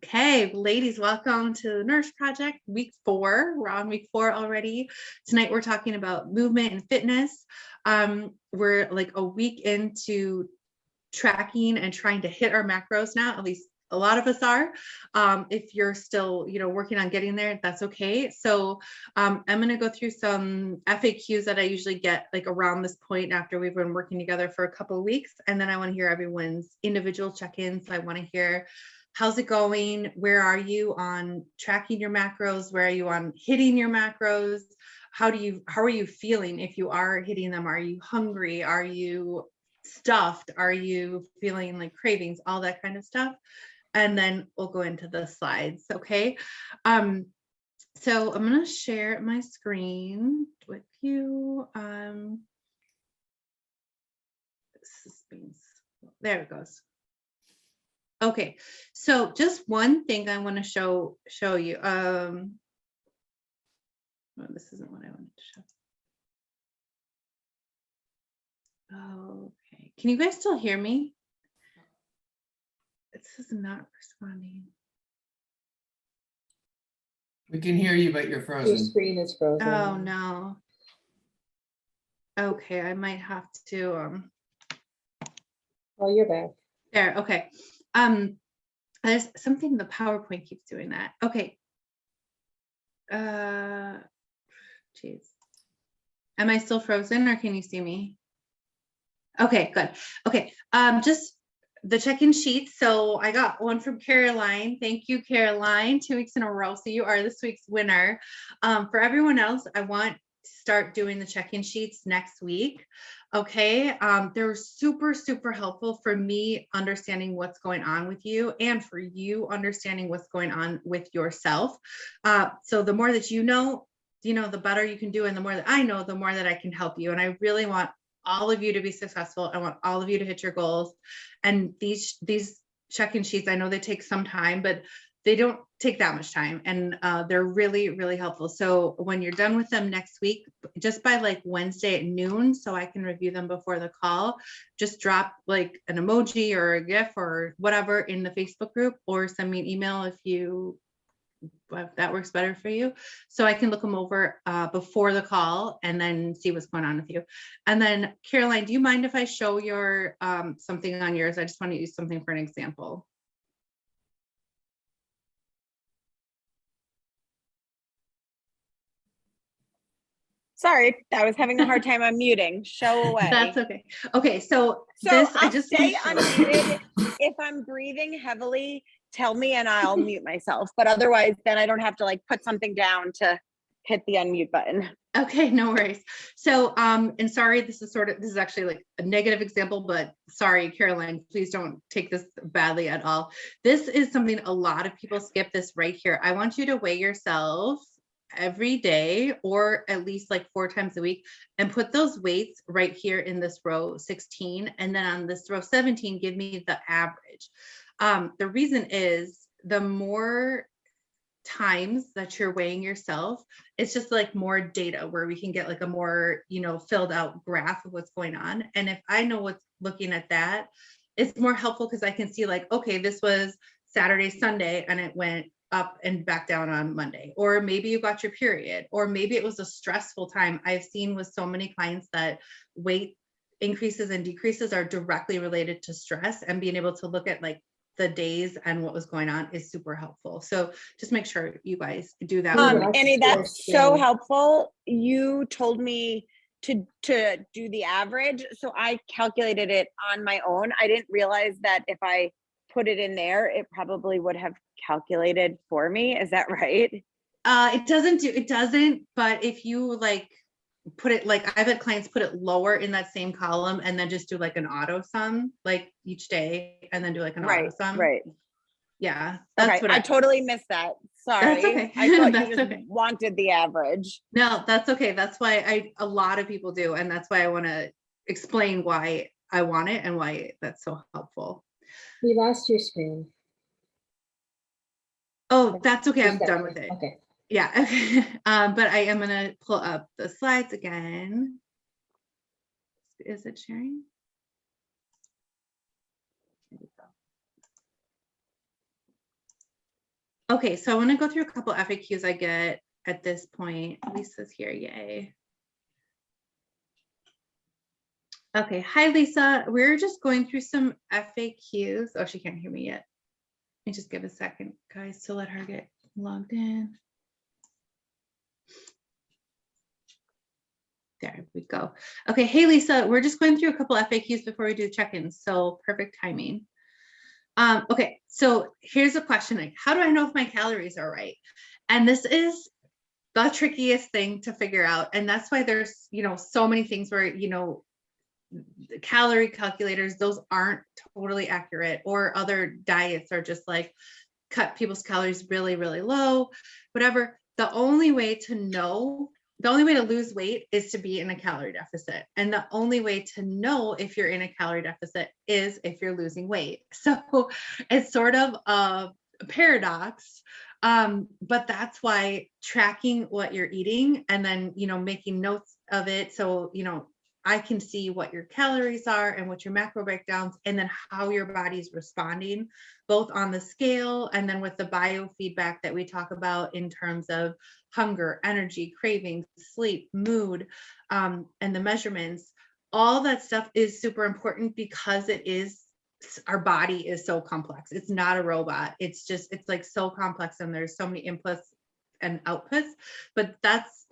Okay, ladies, welcome to the Nourish Project, week 4. We're on week 4 already. Tonight we're talking about movement and fitness. We're like a week into tracking and trying to hit our macros now, at least a lot of us are. If you're still, working on getting there, that's okay. So I'm going to go through some FAQs that I usually get like around this point after we've been working together for a couple of weeks. And then I want to hear everyone's individual check-ins. I want to hear, how's it going? Where are you on tracking your macros? Where are you on hitting your macros? How are you feeling if you are hitting them? Are you hungry? Are you stuffed? Are you feeling like cravings? All that kind of stuff. And then we'll go into the slides. Okay. So I'm going to share my screen with you. There it goes. Okay, so just one thing I want to show you. Oh, this isn't what I wanted to show. Okay, can you guys still hear me? This is not responding. We can hear you, but you're frozen. Your screen is frozen. Oh no. Okay, I might have to. Oh, you're back. There. Okay. There's something, the PowerPoint keeps doing that. Okay. Geez. Am I still frozen or can you see me? Okay, good. Okay. Just the check-in sheet. So I got one from Caroline. Thank you, Caroline. 2 weeks in a row. So you are this week's winner. For everyone else, I want to start doing the check-in sheets next week. Okay. They're super, super helpful for me understanding what's going on with you and for you understanding what's going on with yourself. So the more that you know, the better you can do. And the more that I know, the more that I can help you. And I really want all of you to be successful. I want all of you to hit your goals. And these check-in sheets, I know they take some time, but they don't take that much time. And they're really, really helpful. So when you're done with them next week, just by like Wednesday at noon, so I can review them before the call, just drop like an emoji or a GIF or whatever in the Facebook group, or send me an email if that works better for you, so I can look them over before the call and then see what's going on with you. And then Caroline, do you mind if I show your something on yours? I just want to use something for an example. Sorry, I was having a hard time unmuting. Show away. That's okay. Okay, so I'll stay unmuted. If I'm breathing heavily, tell me and I'll mute myself. But otherwise, then I don't have to like put something down to hit the unmute button. Okay, no worries. So, and sorry, this is actually like a negative example, but sorry, Caroline, please don't take this badly at all. This is something a lot of people skip this right here. I want you to weigh yourself every day, or at least like 4 times a week, and put those weights right here in this row 16. And then on this row 17, give me the average. The reason is the more times that you're weighing yourself, it's just like more data where we can get like a more, filled out graph of what's going on. And if I know what's looking at that, it's more helpful because I can see like, okay, this was Saturday, Sunday, and it went up and back down on Monday, or maybe you got your period, or maybe it was a stressful time. I've seen with so many clients that weight increases and decreases are directly related to stress, and being able to look at like the days and what was going on is super helpful. So just make sure you guys do that. Annie, that's so helpful. You told me to do the average, so I calculated it on my own. I didn't realize that if I put it in there, it probably would have calculated for me. Is that right? It doesn't, but if you like put it, like I've had clients put it lower in that same column and then just do like an auto sum like each day and then do like an auto sum. Right. Yeah. That's okay. what I totally missed that. Sorry. That's okay. I thought That's you just okay. wanted the average. No, that's okay. That's why a lot of people do. And that's why I want to explain why I want it and why that's so helpful. We lost your screen. Oh, that's okay. I'm done with it. Okay. Yeah. Okay. But I am going to pull up the slides again. Is it sharing? There we go. Okay, so I want to go through a couple FAQs I get at this point. Lisa's here, yay. Okay, hi Lisa. We're just going through some FAQs. Oh, she can't hear me yet. Let me just give a second, guys, to let her get logged in. There we go. Okay, hey Lisa, we're just going through a couple FAQs before we do check-ins, so perfect timing. Okay, so here's a question, like, how do I know if my calories are right? And this is the trickiest thing to figure out. And that's why there's, so many things where, the calorie calculators, those aren't totally accurate, or other diets are just like cut people's calories really, really low, whatever. The only way to lose weight is to be in a calorie deficit. And the only way to know if you're in a calorie deficit is if you're losing weight. So it's sort of a paradox. But that's why tracking what you're eating and then, making notes of it. So, I can see what your calories are and what your macro breakdowns, and then how your body's responding, both on the scale and then with the biofeedback that we talk about in terms of hunger, energy, cravings, sleep, mood, and the measurements. All that stuff is super important because our body is so complex. It's not a robot. It's like so complex, and there's so many inputs and outputs, but that's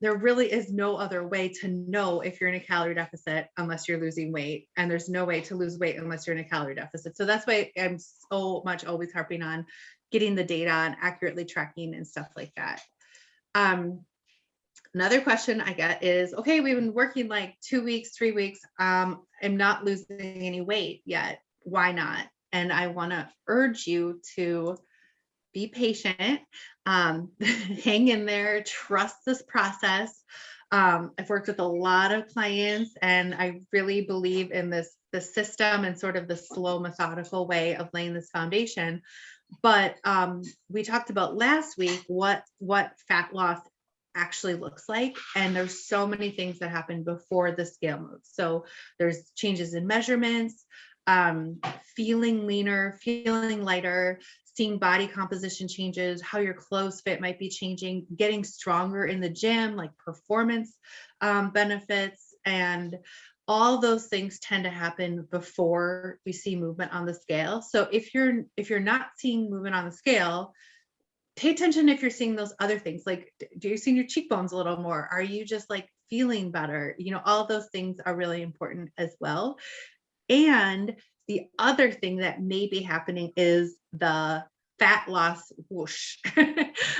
there really is no other way to know if you're in a calorie deficit unless you're losing weight. And there's no way to lose weight unless you're in a calorie deficit. So that's why I'm so much always harping on getting the data and accurately tracking and stuff like that. Another question I get is, okay, we've been working like 2 weeks, 3 weeks. I'm not losing any weight yet. Why not? And I want to urge you to be patient, hang in there, trust this process. I've worked with a lot of clients, and I really believe in the system and sort of the slow, methodical way of laying this foundation. But we talked about last week what fat loss actually looks like, and there's so many things that happen before the scale moves. So there's changes in measurements, feeling leaner, feeling lighter, seeing body composition changes, how your clothes fit might be changing, getting stronger in the gym, like performance benefits, and all those things tend to happen before we see movement on the scale. So if you're not seeing movement on the scale, pay attention if you're seeing those other things, like, do you see your cheekbones a little more? Are you just like feeling better? All those things are really important as well. And the other thing that may be happening is the fat loss whoosh.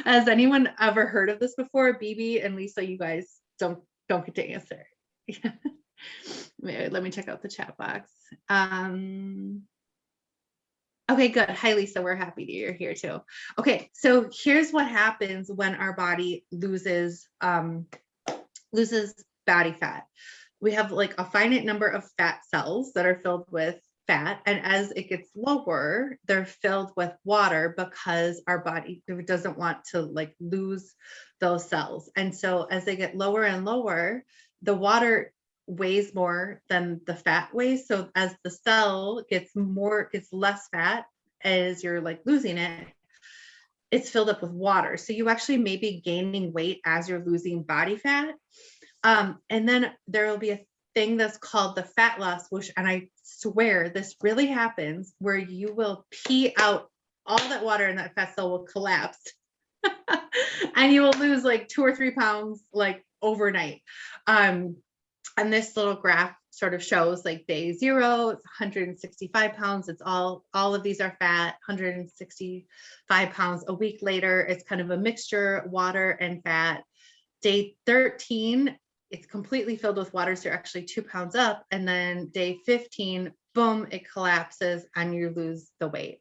Has anyone ever heard of this before? BB and Lisa, you guys don't get to answer. Let me check out the chat box. Okay, good. Hi, Lisa. We're happy that you're here too. Okay, so here's what happens when our body loses body fat. We have like a finite number of fat cells that are filled with fat, and as it gets lower, they're filled with water because our body doesn't want to like lose those cells. And so as they get lower and lower, the water weighs more than the fat weighs. So as the cell gets less fat, as you're like losing it, it's filled up with water. So you actually may be gaining weight as you're losing body fat. And then there will be a thing that's called the fat loss, which, and I swear this really happens, where you will pee out all that water and that fat cell will collapse and you will lose like 2 or 3 pounds like overnight. And this little graph sort of shows like day 0, it's 165 pounds. It's all of these are fat, 165 pounds. A week later, it's kind of a mixture, water and fat. Day 13, it's completely filled with water, so you're actually 2 pounds up. And then day 15, boom, it collapses and you lose the weight.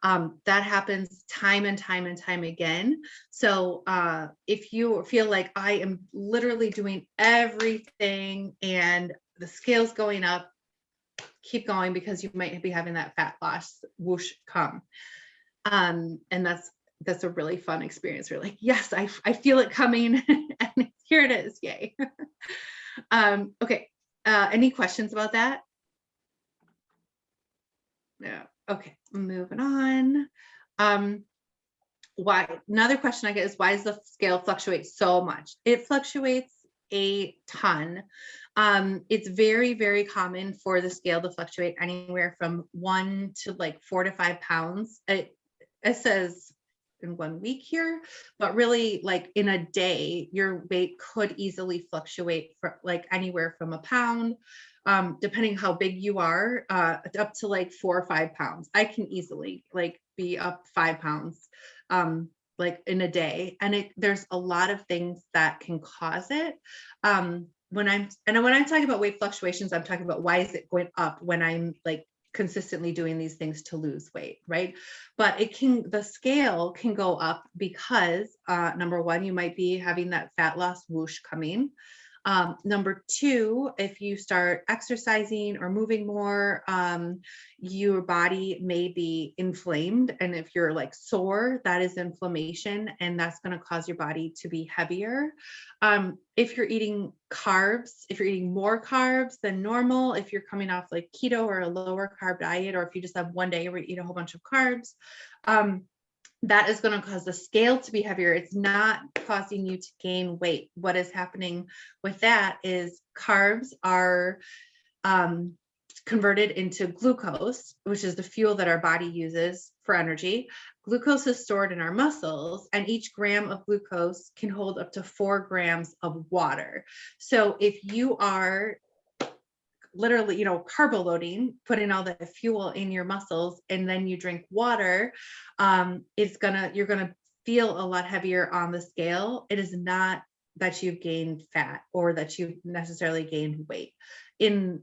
That happens time and time and time again. So if you feel like I am literally doing everything and the scale's going up, keep going, because you might be having that fat loss whoosh come. And that's a really fun experience. We're like, yes, I feel it coming and here it is, yay. Okay, any questions about that? Yeah, okay, moving on. why, another question I get is, why does the scale fluctuate so much? It fluctuates a ton. It's very, very common for the scale to fluctuate anywhere from 1 to like 4 to 5 pounds. It says in 1 week here, but really like in a day, your weight could easily fluctuate for like anywhere from a pound, depending how big you are, up to like 4 or 5 pounds. I can easily like be up 5 pounds, like in a day. And there's a lot of things that can cause it. When I'm talking about weight fluctuations, I'm talking about why is it going up when I'm like consistently doing these things to lose weight, right? But the scale can go up because number one, you might be having that fat loss whoosh coming. Number two, if you start exercising or moving more, your body may be inflamed. And if you're like sore, that is inflammation, and that's going to cause your body to be heavier. If you're eating carbs, if you're eating more carbs than normal, if you're coming off like keto or a lower carb diet, or if you just have one day where you eat a whole bunch of carbs, that is going to cause the scale to be heavier. It's not causing you to gain weight. What is happening with that is carbs are converted into glucose, which is the fuel that our body uses for energy. Glucose is stored in our muscles, and each gram of glucose can hold up to 4 grams of water. So if you are literally, carbo loading, putting all the fuel in your muscles, and then you drink water, you're gonna feel a lot heavier on the scale. It is not that you've gained fat or that you've necessarily gained weight. In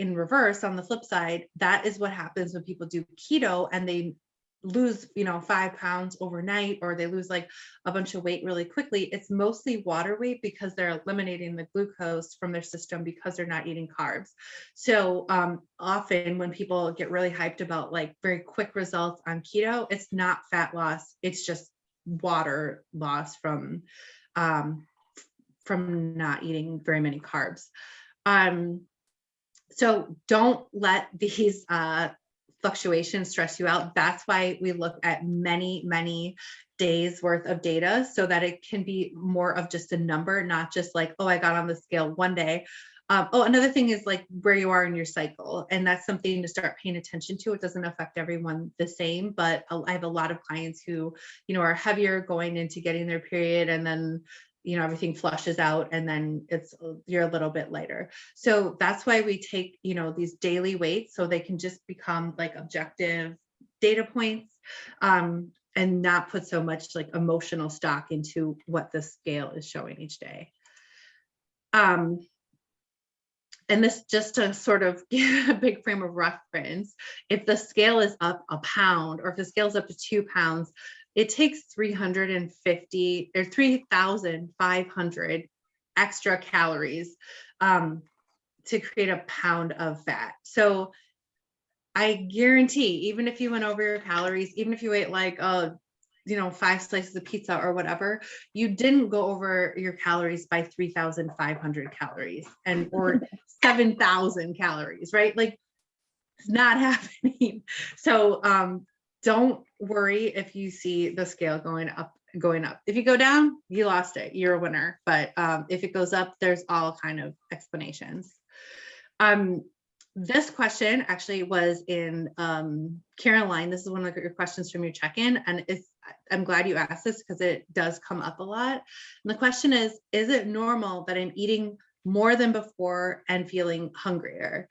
reverse, on the flip side, that is what happens when people do keto and they lose 5 pounds overnight, or they lose like a bunch of weight really quickly. It's mostly water weight because they're eliminating the glucose from their system because they're not eating carbs. So often when people get really hyped about like very quick results on keto, it's not fat loss, it's just water loss from not eating very many carbs. So don't let these fluctuations stress you out. That's why we look at many, many days worth of data, so that it can be more of just a number, not just like, oh, I got on the scale one day. Another thing is like where you are in your cycle. And that's something to start paying attention to. It doesn't affect everyone the same, but I have a lot of clients who, are heavier going into getting their period, and then everything flushes out, and then you're a little bit lighter. So that's why we take, these daily weights, so they can just become like objective data points, and not put so much like emotional stock into what the scale is showing each day. And this, just to sort of give a big frame of reference, if the scale is up a pound, or if the scale is up to 2 pounds, it takes 350 or 3,500 extra calories to create a pound of fat. So I guarantee, even if you went over your calories, even if you ate like 5 slices of pizza or whatever, you didn't go over your calories by 3,500 calories or 7,000 calories, right? Like, it's not happening. So don't worry if you see the scale going up. If you go down, you lost it, you're a winner. But if it goes up, there's all kind of explanations. This question actually was in Caroline. This is one of your questions from your check-in, and I'm glad you asked this because it does come up a lot. And the question is it normal that I'm eating more than before and feeling hungrier?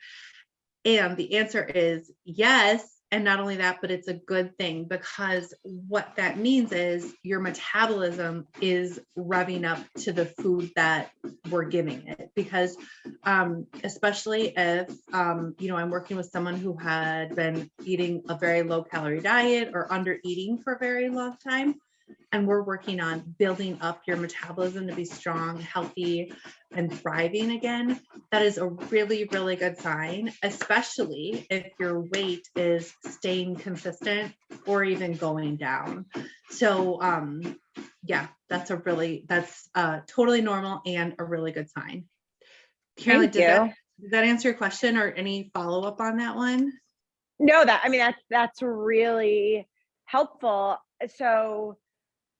And the answer is yes. And not only that, but it's a good thing, because what that means is your metabolism is revving up to the food that we're giving it. Because especially if, I'm working with someone who had been eating a very low calorie diet or under eating for a very long time, and we're working on building up your metabolism to be strong, healthy, and thriving again, that is a really, really good sign, especially if your weight is staying consistent or even going down. So yeah, that's totally normal and a really good sign. Caroline, did that answer your question, or any follow-up on that one? No, that's really helpful. so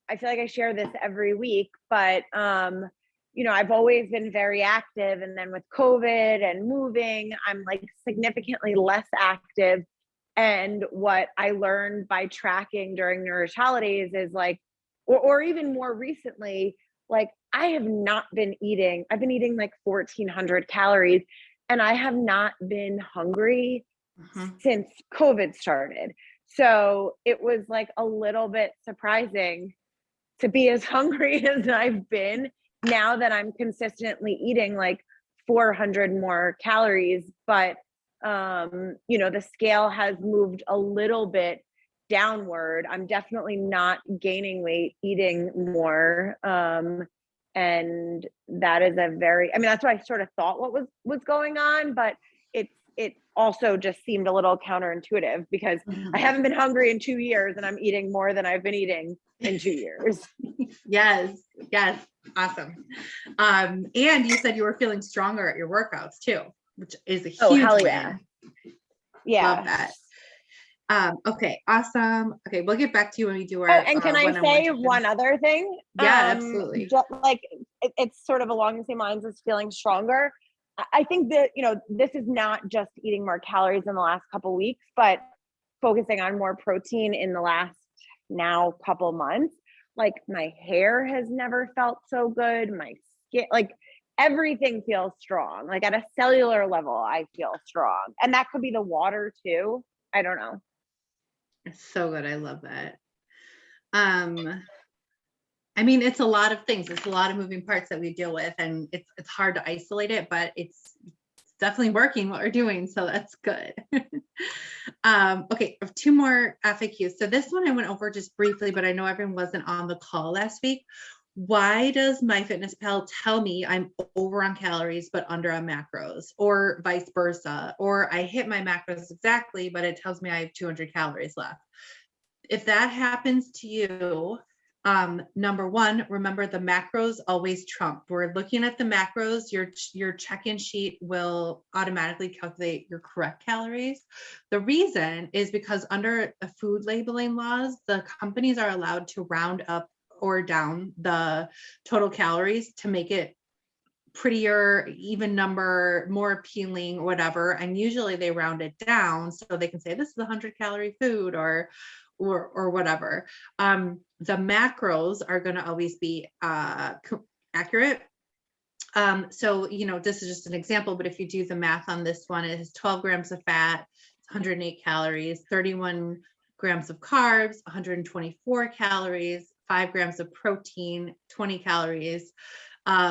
I feel like I share this every week, but I've always been very active, and then with COVID and moving, I'm like significantly less active. And what I learned by tracking during Nourish holidays is like, or even more recently, like I've been eating like 1,400 calories, and I have not been hungry since COVID started. So it was like a little bit surprising to be as hungry as I've been now that I'm consistently eating like 400 more calories. But, the scale has moved a little bit downward. I'm definitely not gaining weight, eating more. And that is that's what I sort of thought what was going on, but it also just seemed a little counterintuitive because I haven't been hungry in 2 years and I'm eating more than I've been eating in 2 years. Yes. Awesome. And you said you were feeling stronger at your workouts too, which is a huge hell win. yeah. Yeah. Love that. Okay, awesome. Okay, we'll get back to you when we do our. And can I one-on-one say check-ins. one other thing? Yeah, absolutely. Like it's sort of along the same lines as feeling stronger. I think that, this is not just eating more calories in the last couple weeks, but focusing on more protein in the last now couple months. Like my hair has never felt so good. My skin, like everything feels strong. Like at a cellular level, I feel strong. And that could be the water too. I don't know. It's so good. I love that. It's a lot of things. It's a lot of moving parts that we deal with, and it's hard to isolate it, but it's definitely working what we're doing. So that's good. Okay, I have 2 more FAQs. So this one I went over just briefly, but I know everyone wasn't on the call last week. Why does MyFitnessPal tell me I'm over on calories, but under on macros, or vice versa? Or I hit my macros exactly, but it tells me I have 200 calories left. If that happens to you, number one, remember the macros always trump. We're looking at the macros. Your check-in sheet will automatically calculate your correct calories. The reason is because under the food labeling laws, the companies are allowed to round up or down the total calories to make it prettier, even number, more appealing, whatever. And usually they round it down so they can say this is a 100-calorie food or whatever. The macros are going to always be accurate. So, this is just an example, but if you do the math on this one, it has 12 grams of fat, 108 calories, 31 grams of carbs, 124 calories, 5 grams of protein, 20 calories,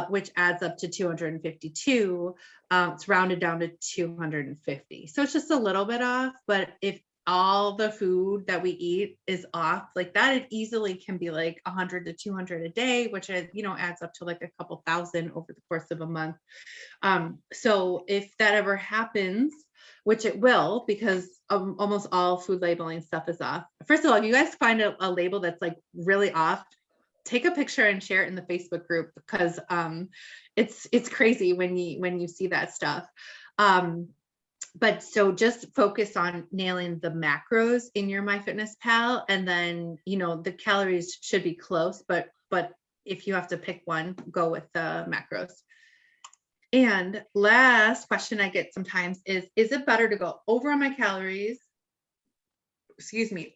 which adds up to 252. It's rounded down to 250. So it's just a little bit off, but if all the food that we eat is off like that, it easily can be like 100 to 200 a day, which is, adds up to like a couple thousand over the course of a month. So if that ever happens, which it will, because almost all food labeling stuff is off. First of all, if you guys find a label that's like really off, take a picture and share it in the Facebook group, because it's crazy when you see that stuff. But so just focus on nailing the macros in your MyFitnessPal, and then, the calories should be close, but if you have to pick one, go with the macros. And last question I get sometimes is it better to go over on my calories,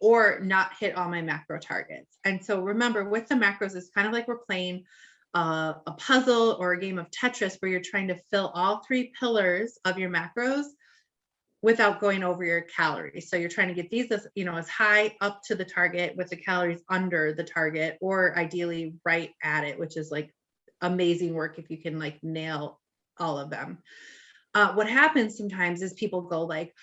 or not hit all my macro targets? And so remember, with the macros, it's kind of like we're playing a puzzle or a game of Tetris where you're trying to fill all 3 pillars of your macros without going over your calories. So you're trying to get these as high up to the target with the calories under the target, or ideally right at it, which is like amazing work if you can like nail all of them. What happens sometimes is people go like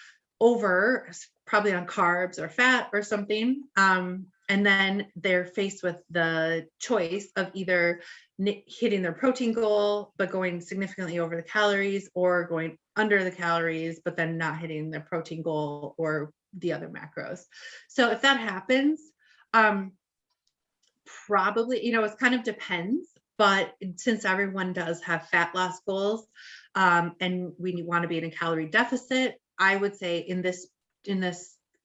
over, probably on carbs or fat or something, and then they're faced with the choice of either hitting their protein goal but going significantly over the calories, or going under the calories but then not hitting their protein goal or the other macros. So if that happens, probably, it kind of depends, but since everyone does have fat loss goals, and we want to be in a calorie deficit, I would say in this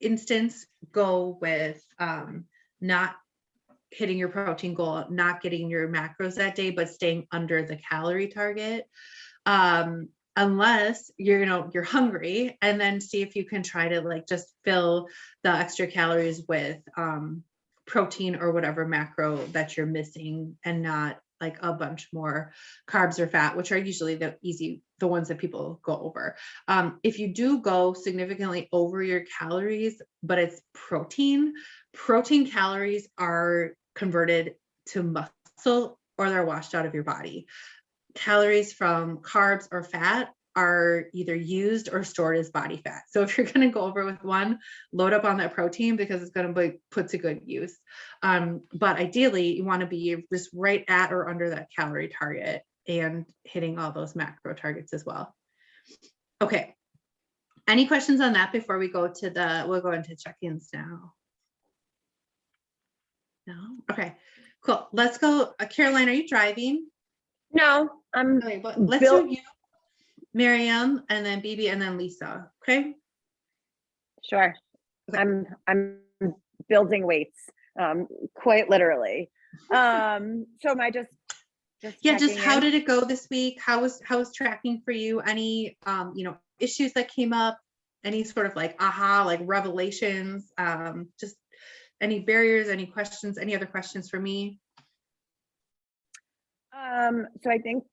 instance, go with not hitting your protein goal, not getting your macros that day, but staying under the calorie target. Unless you're hungry, and then see if you can try to like just fill the extra calories with protein or whatever macro that you're missing, and not like a bunch more carbs or fat, which are usually the ones that people go over. If you do go significantly over your calories, but it's protein calories are converted to muscle, or they're washed out of your body. Calories from carbs or fat are either used or stored as body fat. So if you're going to go over with one, load up on that protein, because it's going to be put to good use. But ideally, you want to be just right at or under that calorie target and hitting all those macro targets as well. Okay. Any questions on that before we go to we'll go into check-ins now? No? Okay, cool. Let's go. Caroline, are you driving? No, I'm Okay, but let's do you, Miriam, and then BB, and then Lisa. Okay. sure. Okay. I'm building weights, quite literally. So am I just Yeah, just checking how in? did it go this week? How was tracking for you? Any issues that came up? Any sort of like aha, like revelations? Just any barriers, any questions, any other questions for me? So I think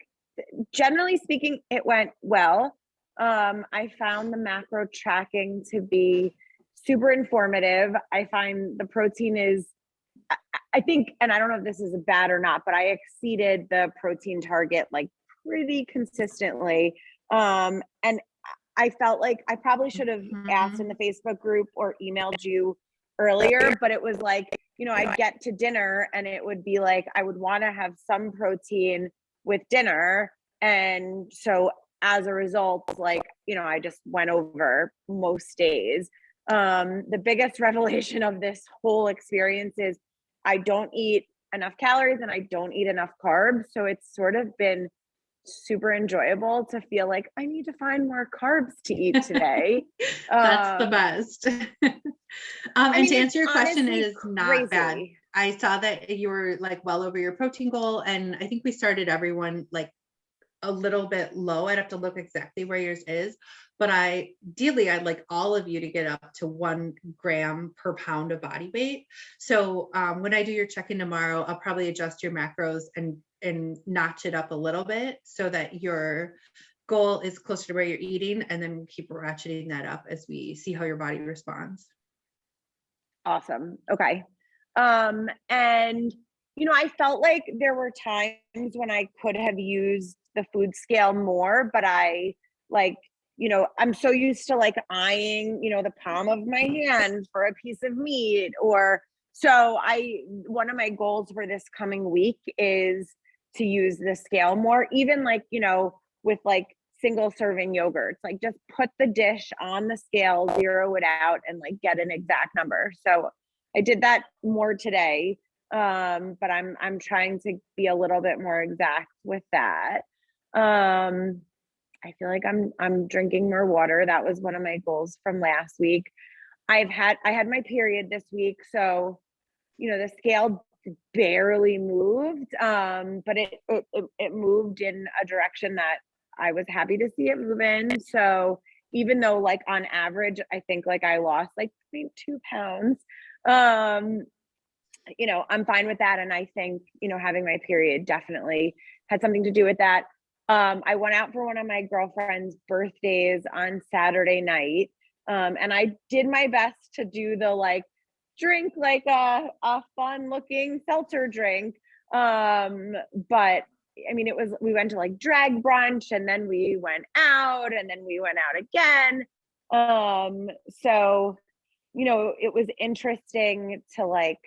generally speaking, it went well. I found the macro tracking to be super informative. I find the protein is, I think, and I don't know if this is bad or not, but I exceeded the protein target like pretty consistently. And I felt like I probably should have asked in the Facebook group or emailed you earlier, but it was like, I'd get to dinner and it would be like, I would want to have some protein with dinner. And so as a result, like, I just went over most days. The biggest revelation of this whole experience is I don't eat enough calories and I don't eat enough carbs. So it's sort of been super enjoyable to feel like I need to find more carbs to eat today. That's the best. And to answer your question, it is not bad. I saw that you were like well over your protein goal, and I think we started everyone like a little bit low. I'd have to look exactly where yours is, but ideally I'd like all of you to get up to 1 gram per pound of body weight. So when I do your check-in tomorrow, I'll probably adjust your macros and notch it up a little bit so that your goal is closer to where you're eating, and then keep ratcheting that up as we see how your body responds. Awesome. Okay. And I felt like there were times when I could have used the food scale more, but I like, I'm so used to like eyeing, the palm of my hand for a piece of meat, or so one of my goals for this coming week is to use the scale more, even like, with like single serving yogurts, like just put the dish on the scale, zero it out, and like get an exact number. So I did that more today. But I'm trying to be a little bit more exact with that. I feel like I'm drinking more water. That was one of my goals from last week. I had my period this week, so the scale barely moved, but it moved in a direction that I was happy to see it move in. So even though like on average, I think like I lost like 2 pounds, I'm fine with that. And I think, having my period definitely had something to do with that. I went out for one of my girlfriend's birthdays on Saturday night. And I did my best to do the like drink like a fun looking seltzer drink. But I mean, we went to like drag brunch, and then we went out, and then we went out again. So, it was interesting to like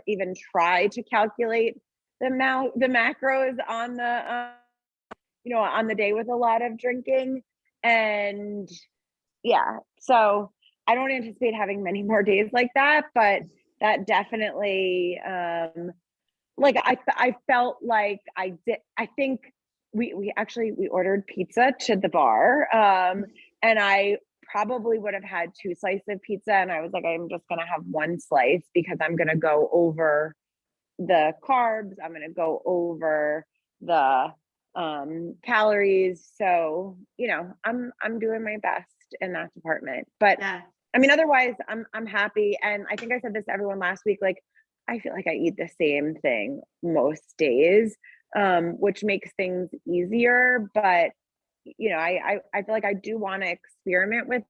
even try to calculate the macros on the, on the day with a lot of drinking. And yeah, so I don't anticipate having many more days like that, but that definitely, like I felt like I did. I think we ordered pizza to the bar, and I probably would have had 2 slices of pizza, and I was like, I'm just gonna have 1 slice because I'm gonna go over the carbs, I'm gonna go over the calories. So, you know, I'm doing my best in that department. But Yeah. I mean, otherwise I'm happy. And I think I said this to everyone last week, like I feel like I eat the same thing most days, which makes things easier. But you know, I feel like I do want to experiment with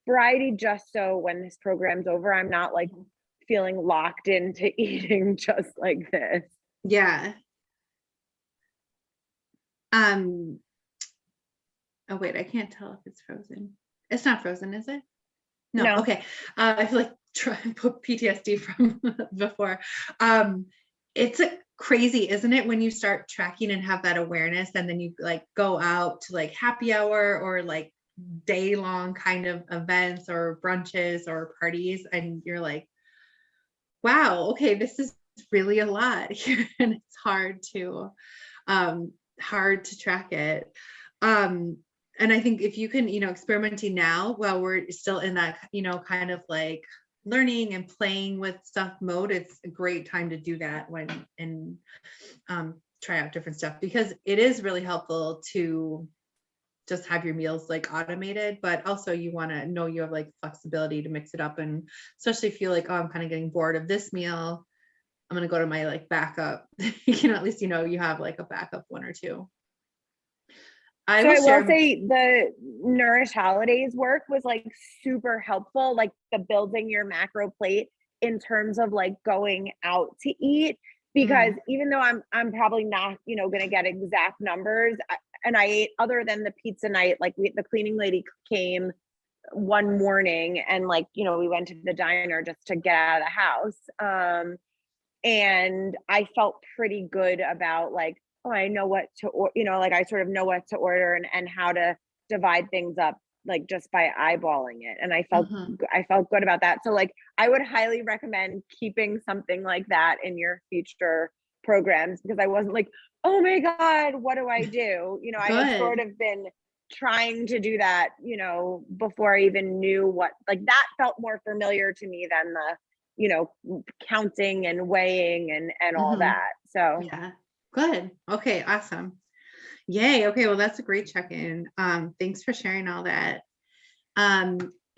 variety just so when this program's over, I'm not like feeling locked into eating just like this. Yeah. Oh wait, I can't tell if it's frozen. It's not frozen, is it? No. No. Okay. I feel like try and put PTSD from before. It's crazy, isn't it, when you start tracking and have that awareness, and then you like go out to like happy hour or like day long kind of events or brunches or parties, and you're like, wow, okay, this is really a lot here, and it's hard to track it. And I think if you can, experimenting now while we're still in that, kind of like learning and playing with stuff mode, it's a great time to do that and try out different stuff, because it is really helpful to just have your meals like automated, but also you want to know you have like flexibility to mix it up, and especially if you feel like, oh, I'm kind of getting bored of this meal, I'm going to go to my like backup. At least you have like a backup 1 or 2. I will say the Nourish Holidays work was like super helpful, like the building your macro plate in terms of like going out to eat, because even though I'm probably not, going to get exact numbers, and I ate, other than the pizza night, like the cleaning lady came one morning and like, we went to the diner just to get out of the house. And I felt pretty good about like, oh, I know what to, like I sort of know what to order and how to divide things up, like just by eyeballing it. And I felt good about that. So like, I would highly recommend keeping something like that in your future programs, because I wasn't like, oh my God, what do I do? I had sort of been trying to do that, before I even knew what, like that felt more familiar to me than the, counting and weighing and all that. So yeah. Good. Okay. Awesome. Yay. Okay. Well, that's a great check-in. Thanks for sharing all that.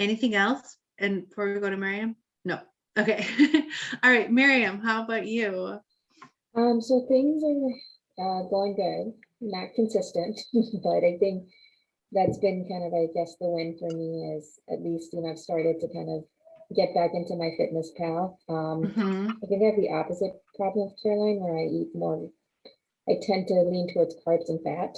Anything else? And before we go to Miriam? No. Okay. All right, Miriam, how about you? So things are going good, not consistent, but I think that's been kind of, I guess, the win for me is at least, I've started to kind of get back into my fitness pal. I think I have the opposite problem of Caroline, where I eat more. I tend to lean towards carbs and fat.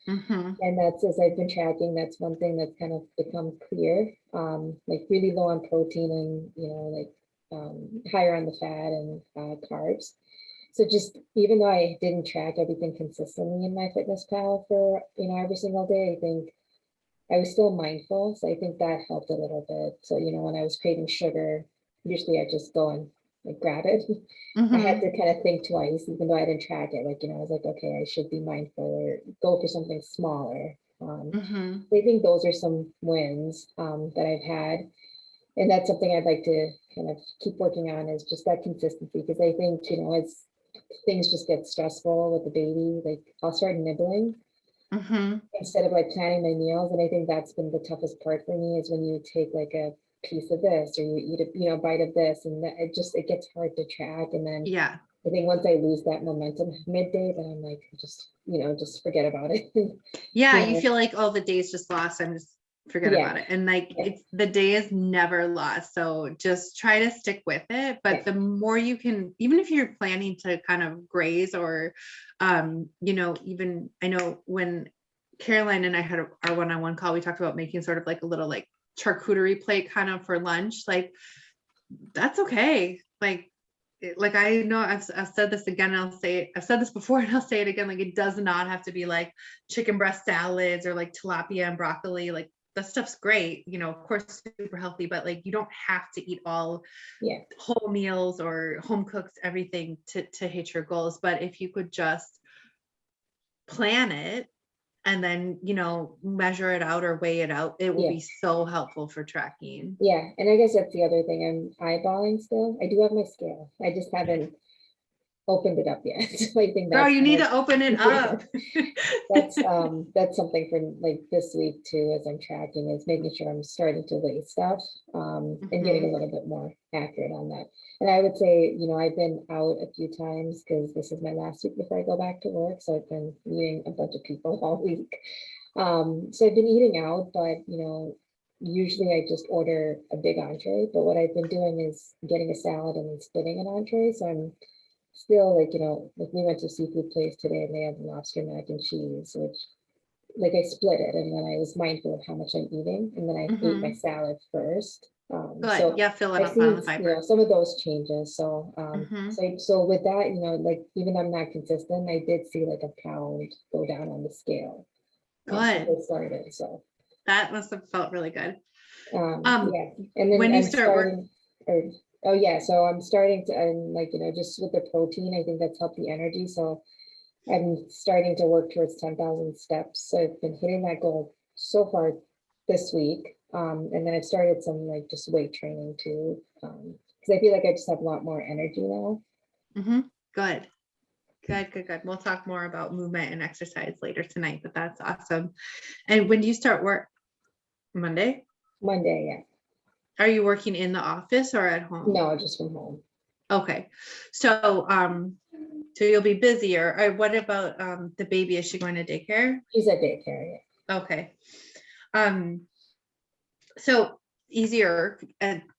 And that's, as I've been tracking, that's one thing that's kind of become clear, like really low on protein and, higher on the fat and carbs. So just, even though I didn't track everything consistently in my fitness pal for, every single day, I think I was still mindful. So I think that helped a little bit. So, when I was craving sugar, usually I just go and like grab it. I had to kind of think twice, even though I didn't track it. Like, I was like, okay, I should be mindful or go for something smaller. I think those are some wins that I've had. And that's something I'd like to kind of keep working on, is just that consistency. Because I think, as things just get stressful with the baby, like I'll start nibbling instead of like planning my meals. And I think that's been the toughest part for me, is when you take like a piece of this or you eat a bite of this, and that it gets hard to track. And then I think once I lose that momentum midday, then I'm like, just forget about it. You feel like, oh, the day's just lost, I'm just forget about it. And like it's, the day is never lost, so just try to stick with it. But the more you can, even if you're planning to kind of graze or even, I know when Caroline and I had our one-on-one call, we talked about making sort of like a little like charcuterie plate kind of for lunch. Like that's okay. Like I know I've said this again, and I've said this before and I'll say it again. Like it does not have to be like chicken breast salads or like tilapia and broccoli. Like that stuff's great, of course, super healthy, but like you don't have to eat all whole meals or home cooked everything to hit your goals. But if you could just plan it, and then, measure it out or weigh it out. It will Yeah. be so helpful for tracking. Yeah, and I guess that's the other thing I'm eyeballing still. I do have my scale. I just haven't opened it up yet. So I think Girl, that's you need to open it up. that's something for like this week too, as I'm tracking, is making sure I'm starting to weigh stuff and getting a little bit more accurate on that. And I would say, I've been out a few times because this is my last week before I go back to work. So I've been meeting a bunch of people all week. So I've been eating out, but usually I just order a big entree. But what I've been doing is getting a salad and then splitting an entree. So I'm still like, like we went to a seafood place today and they had lobster mac and cheese, which like I split it and then I was mindful of how much I'm eating and then I ate my salad first. Good. So Yeah, fill it I've up seen, on the fiber. some of those changes. So, Mhm. so with that, like even though I'm not consistent, I did see like a pound go down on the scale. Good. Since I started, so. That must have felt really good. Yeah, and then when you I'm start work- starting, or, oh yeah, so I'm starting to, and like, just with the protein, I think that's helped the energy, so I'm starting to work towards 10,000 steps, so I've been hitting that goal so far this week, and then I've started some like just weight training too, because I feel like I just have a lot more energy now. Good. Good. We'll talk more about movement and exercise later tonight, but that's awesome. And when do you start work? Monday? Monday, yeah. Are you working in the office or at home? No, just from home. Okay. So you'll be busier. Or what about the baby? Is she going to daycare? She's at daycare, yeah. Okay. So easier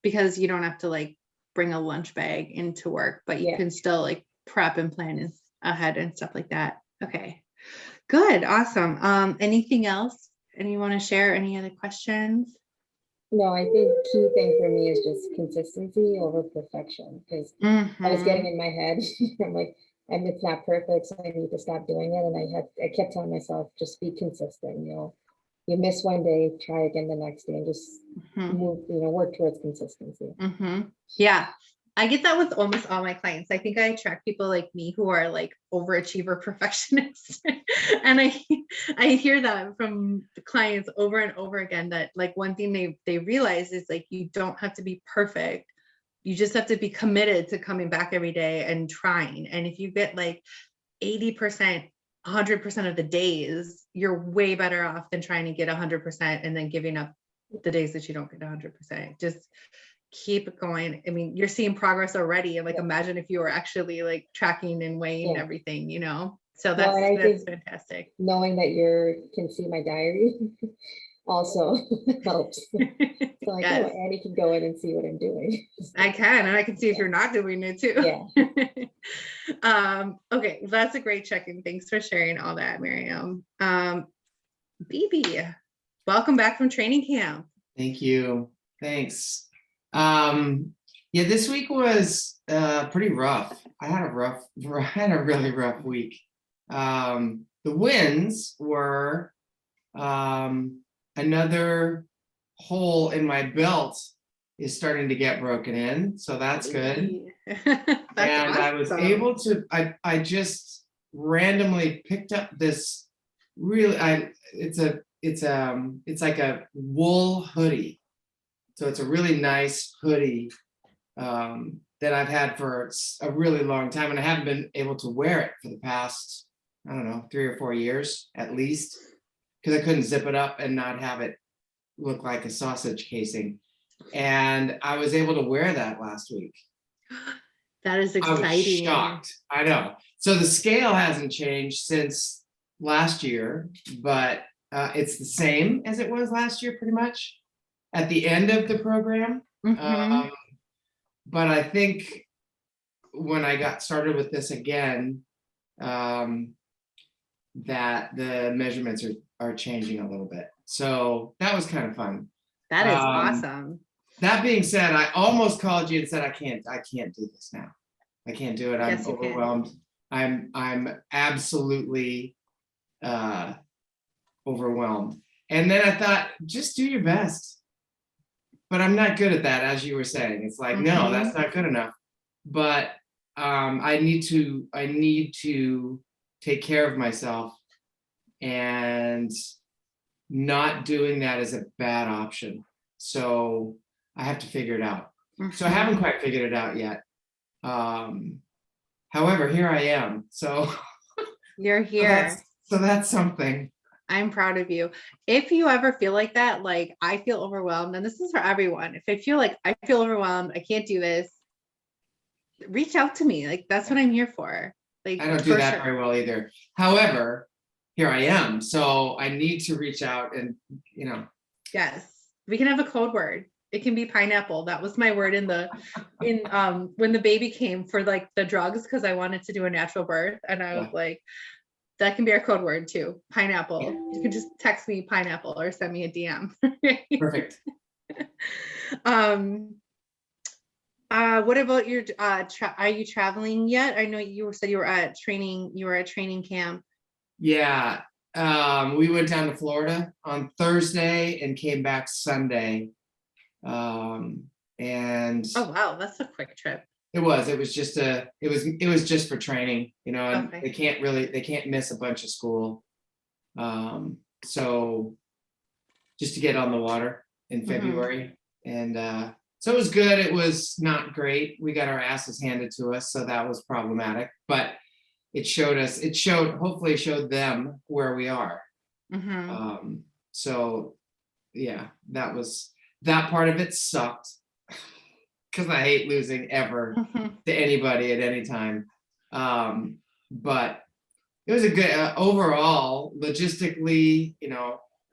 because you don't have to like bring a lunch bag into work, but you can still like prep and plan ahead and stuff like that. Okay. Good. Awesome. Anything else? And you want to share any other questions? No, I think key thing for me is just consistency over perfection, because I was getting in my head. I'm like, and it's not perfect, so I need to stop doing it. And I kept telling myself, just be consistent. You miss one day, try again the next day, and just move. Work towards consistency. Yeah, I get that with almost all my clients. I think I attract people like me who are like overachiever perfectionists. And I hear that from the clients over and over again, that like one thing they realize is like, you don't have to be perfect. You just have to be committed to coming back every day and trying. And if you get like 80%, 100% of the days, you're way better off than trying to get 100% and then giving up the days that you don't get 100%. Just keep it going. I mean, you're seeing progress already. And like, imagine if you were actually like tracking and weighing everything, so that's fantastic. Knowing that you can see my diary also helps. So like, yes. Oh, Annie can go in and see what I'm doing. I can, and I can see if you're not doing it too. Yeah. Okay, that's a great check-in. Thanks for sharing all that, Miriam. BB, welcome back from training camp. Thank you. Thanks. Yeah, this week was pretty rough. I had a really rough week. The wins were another hole in my belt is starting to get broken in, so that's good. That's and awesome. I was able to, I just randomly picked up this really, it's like a wool hoodie. So it's a really nice hoodie that I've had for a really long time, and I haven't been able to wear it for the past, I don't know, 3 or 4 years at least, because I couldn't zip it up and not have it look like a sausage casing. And I was able to wear that last week. That is exciting. I was shocked. I know. So the scale hasn't changed since last year, but it's the same as it was last year, pretty much, at the end of the program. But I think when I got started with this again, that the measurements are changing a little bit. So that was kind of fun. That is awesome. That being said, I almost called you and said, I can't do this now. I can't do it. I'm overwhelmed. I'm absolutely overwhelmed. And then I thought, just do your best. But I'm not good at that, as you were saying. It's like, no, that's not good enough. But I need to take care of myself and not doing that is a bad option. So I have to figure it out. So I haven't quite figured it out yet. However, here I am. So You're here. so that's something. I'm proud of you. If you ever feel like that, like I feel overwhelmed, and this is for everyone. If I feel like I feel overwhelmed, I can't do this, reach out to me. Like that's what I'm here for. Like I don't do for that sure. very well either. However, here I am. So I need to reach out and, Yes, we can have a code word. It can be pineapple. That was my word in when the baby came for like the drugs, because I wanted to do a natural birth, and I was like, that can be our code word too. Pineapple. You can just text me pineapple or send me a DM. perfect. What about your are you traveling yet? I know you said you were at training camp. Yeah. We went down to Florida on Thursday and came back Sunday. And Oh wow, that's a quick trip. it was just for training, and Okay. they can't miss a bunch of school. So just to get on the water in February. And so it was good. It was not great. We got our asses handed to us, so that was problematic, but hopefully it showed them where we are. So yeah, that part of it sucked, because I hate losing ever to anybody at any time. But it was a good overall, logistically,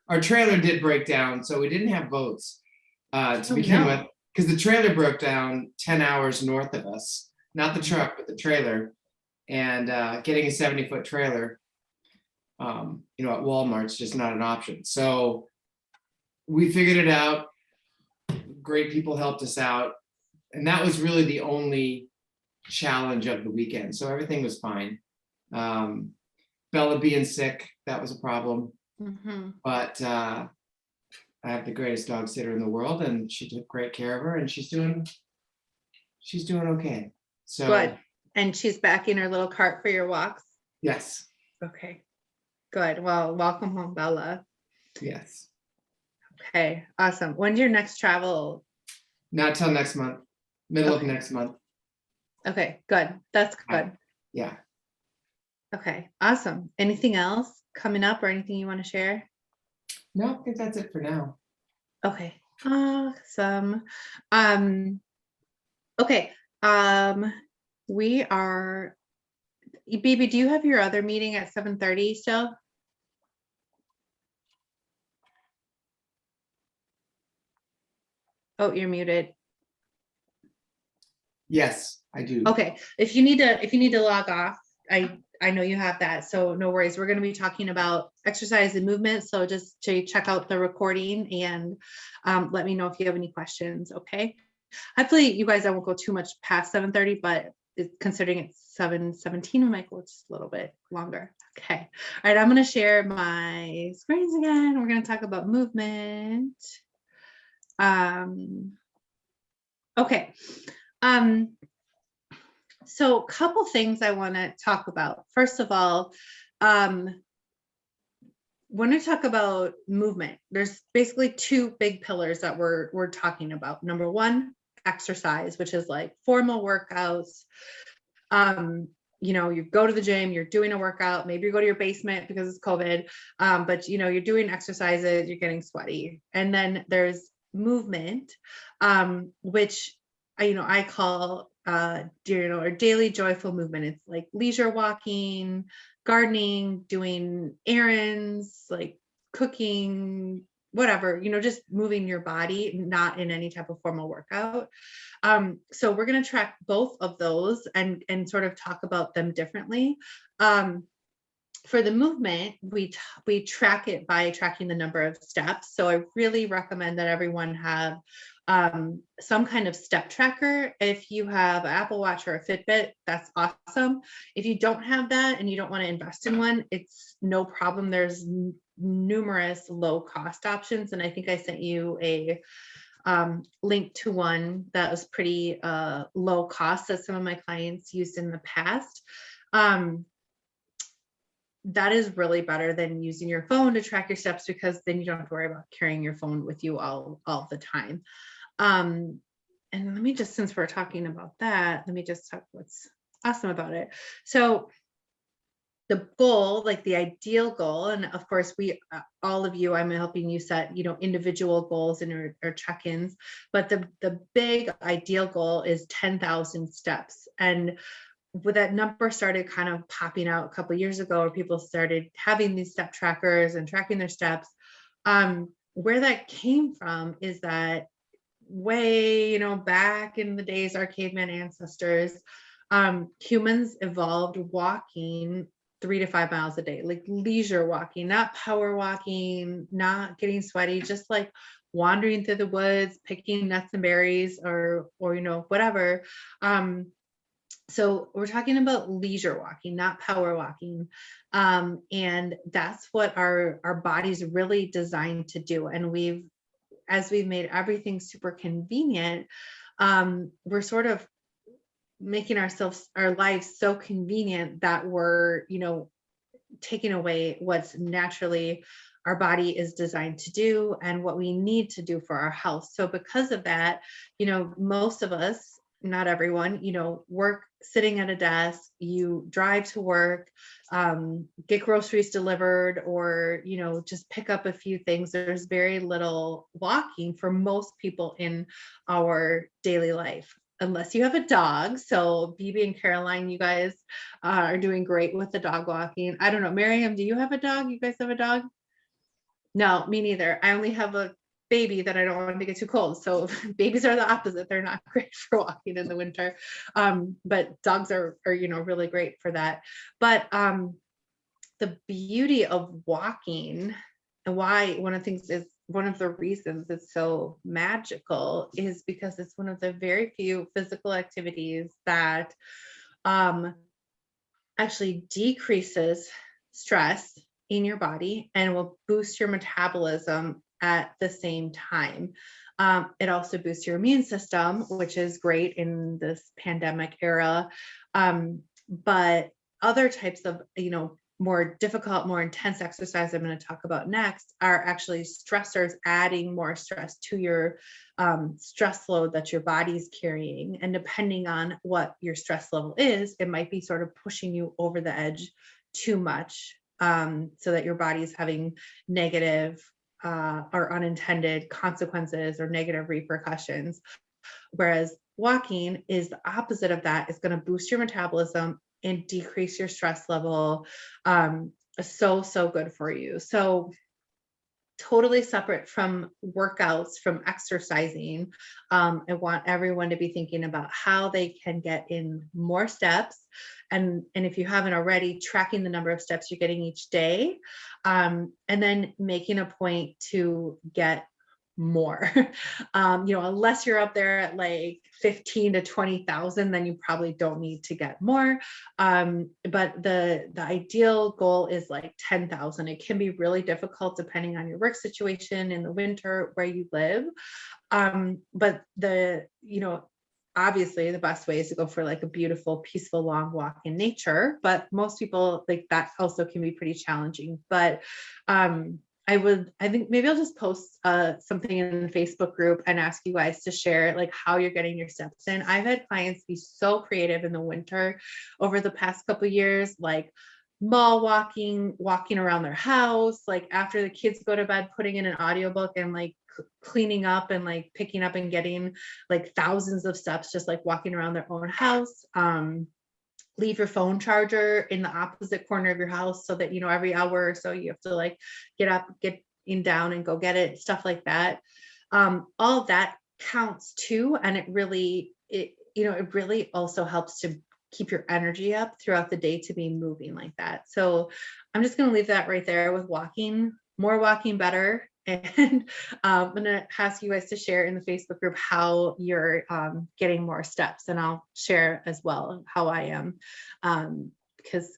our trailer did break down, so we didn't have boats to begin with, because the trailer broke down 10 hours north of us, not the truck, but the trailer. And getting a 70-foot trailer, at Walmart's just not an option. So we figured it out. Great people helped us out. And that was really the only challenge of the weekend. So everything was fine. Bella being sick, that was a problem. But I have the greatest dog sitter in the world, and she took great care of her, and she's doing okay. So good. And she's back in her little cart for your walks. yes. Okay, good. Well, welcome home, Bella. Yes. Okay, awesome. When's your next travel? Not till next month, middle of next month. Okay, good. That's good. Yeah. Okay, awesome. Anything else coming up or anything you want to share? No, I think that's it for now. Okay, awesome. Okay, we are, baby, do you have your other meeting at 7:30 still? Oh, you're muted. Yes, I do. Okay, if you need to log off, I know you have that, so no worries. We're going to be talking about exercise and movement, so just to check out the recording and let me know if you have any questions. Okay, hopefully you guys, I won't go too much past 7:30, but considering it's 7:17, we might go just a little bit longer. Okay, all right, I'm going to share my screens again. We're going to talk about movement. Okay. So a couple things I want to talk about. First of all, when I talk about movement, there's basically two big pillars that we're talking about. Number one, exercise, which is like formal workouts. You go to the gym, you're doing a workout, maybe you go to your basement because it's COVID, but you're doing exercises, you're getting sweaty. And then there's movement, which I call or daily joyful movement. It's like leisure walking, gardening, doing errands, like cooking, whatever, just moving your body, not in any type of formal workout. So we're going to track both of those and sort of talk about them differently. For the movement, we track it by tracking the number of steps. So I really recommend that everyone have some kind of step tracker. If you have an Apple Watch or a Fitbit, that's awesome. If you don't have that and you don't want to invest in one, it's no problem. There's numerous low cost options. And I think I sent you a link to one that was pretty low cost that some of my clients used in the past. that is really better than using your phone to track your steps, because then you don't have to worry about carrying your phone with you all the time. And let me just, since we're talking about that, let me just talk what's awesome about it. So the goal, like the ideal goal, and of course we, all of you, I'm helping you set, individual goals and or check-ins, but the big ideal goal is 10,000 steps. And with that number started kind of popping out a couple of years ago, where people started having these step trackers and tracking their steps. Where that came from is that way, back in the days, our caveman ancestors, humans evolved walking 3 to 5 miles a day, like leisure walking, not power walking, not getting sweaty, just like wandering through the woods, picking nuts and berries, or whatever. So we're talking about leisure walking, not power walking. And that's what our body's really designed to do. And as we've made everything super convenient, we're sort of making our lives so convenient that we're, taking away what's naturally our body is designed to do and what we need to do for our health. So because of that, most of us, not everyone, work sitting at a desk, you drive to work, get groceries delivered, or, just pick up a few things. There's very little walking for most people in our daily life, unless you have a dog. So BB and Caroline, you guys are doing great with the dog walking. I don't know, Miriam, do you have a dog? You guys have a dog? No, me neither. I only have a baby that I don't want to get too cold. So babies are the opposite. They're not great for walking in the winter. But dogs are really great for that. But the beauty of walking, and why one of the reasons it's so magical, is because it's one of the very few physical activities that actually decreases stress in your body and will boost your metabolism at the same time. It also boosts your immune system, which is great in this pandemic era. But other types of, more difficult, more intense exercise I'm going to talk about next are actually stressors, adding more stress to your stress load that your body's carrying. And depending on what your stress level is, it might be sort of pushing you over the edge too much, so that your body's having negative or unintended consequences or negative repercussions. Whereas walking is the opposite of that. It's going to boost your metabolism and decrease your stress level. So good for you. So totally separate from workouts, from exercising. I want everyone to be thinking about how they can get in more steps. And if you haven't already, tracking the number of steps you're getting each day, and then making a point to get more. Unless you're up there at like 15 to 20,000, then you probably don't need to get more. But the ideal goal is like 10,000. It can be really difficult depending on your work situation in the winter where you live. But obviously the best way is to go for like a beautiful, peaceful, long walk in nature. But most people, like, that also can be pretty challenging. But I think maybe I'll just post something in the Facebook group and ask you guys to share like how you're getting your steps in. I've had clients be so creative in the winter over the past couple of years, like mall walking around their house, like after the kids go to bed, putting in an audiobook and like cleaning up and like picking up and getting like thousands of steps, just like walking around their own house. Leave your phone charger in the opposite corner of your house so that, every hour or so you have to like get up, get down and go get it, stuff like that. All of that counts too. And it really also helps to keep your energy up throughout the day to be moving like that. So I'm just going to leave that right there with walking. More walking, better. And I'm going to ask you guys to share in the Facebook group how you're getting more steps. And I'll share as well how I am. Because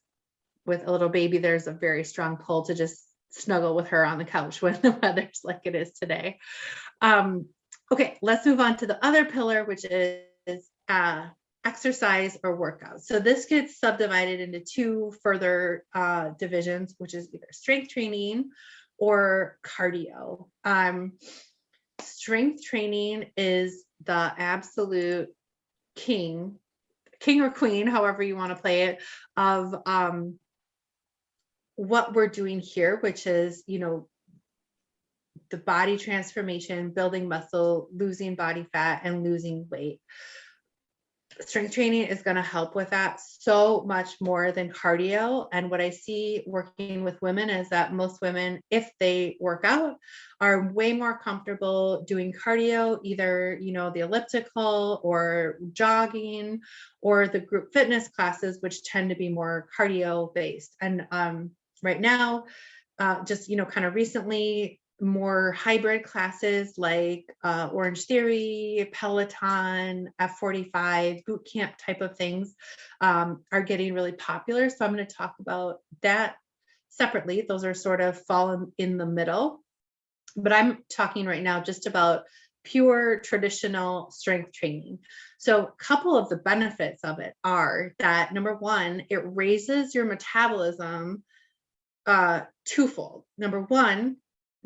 with a little baby, there's a very strong pull to just snuggle with her on the couch when the weather's like it is today. Okay, let's move on to the other pillar, which is exercise or workout. So this gets subdivided into two further divisions, which is either strength training or cardio. Strength training is the absolute king or queen, however you want to play it, of what we're doing here, which is, the body transformation, building muscle, losing body fat, and losing weight. Strength training is going to help with that so much more than cardio. And what I see working with women is that most women, if they work out, are way more comfortable doing cardio, either, the elliptical or jogging or the group fitness classes, which tend to be more cardio based. And right now, just, kind of recently, more hybrid classes like Orange Theory, Peloton, F45, boot camp type of things are getting really popular. So I'm going to talk about that separately. Those are sort of fallen in the middle, but I'm talking right now just about pure traditional strength training. So a couple of the benefits of it are that, number one, it raises your metabolism twofold. Number one,